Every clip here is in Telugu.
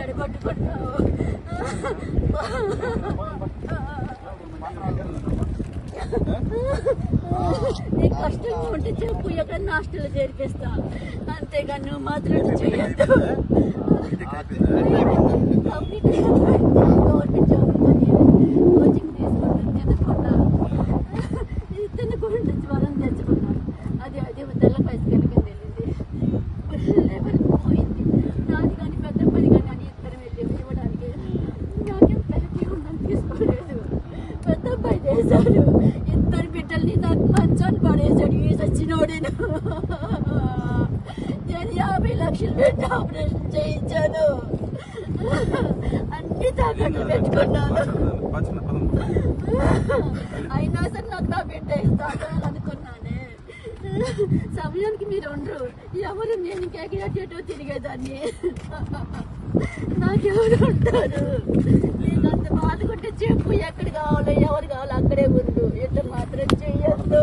చెడగొట్టుకుంటావు. నీ కష్టంగా ఉంటే చెప్పు, ఎక్కడన్నా హాస్టల్లో చేర్పిస్తా, అంతేగాని నువ్వు మాత్రం చేయొద్దు. గవర్నమెంట్ జాబ్ కోచింగ్ తీసుకుంటాను, తినకుండా జ్వరం తెచ్చుకున్నాను. అది తెల్ల పైసలకి వెళ్ళింది, లెవెల్ పోయింది. నాది కానీ పెద్ద పని కానీ అని ఇద్దరు వెళ్ళి ఇవ్వడానికి నాకేం ప్యాకేజ్ ఉందని తీసుకోలేదు. పెద్ద అబ్బాయి చేశాడు, ఇద్దరు బిడ్డల్ని నాకు మంచాన్ని పడేశాడు. ఈ సచ్చినోడిను నేను 50 లక్షలు పెట్టి ఆపరేషన్ చేయించాను. అన్ని తాకట్లు పెట్టుకున్నాను. అయినా సరే నాకు నా బిడ్డ ఇస్తాను అనుకున్నానే. సమయానికి మీరు ఉండరు, ఎవరు నేను ఇంకెక్కడో తిరిగేదాన్ని. నాకెవరు ఉంటారు? నీకు అంత బాధకుంటే చెప్పు, ఎక్కడ కావాలో ఎవరు కావాలో అక్కడే ఉండు. ఇట్లా మాత్రం చెయ్యొద్దు.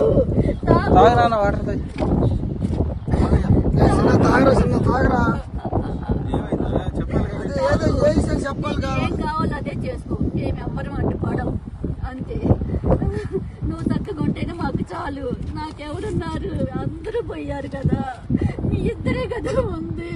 ఏం కావాలో అదే చేసుకో, ఏమి ఎవ్వరం అంటూ పడవు, అంతే. నువ్వు చక్కగా ఉంటేనే మాకు చాలు. నాకెవరున్నారు? అందరూ పోయారు కదా, మీ ఇద్దరే కదా ఉంది.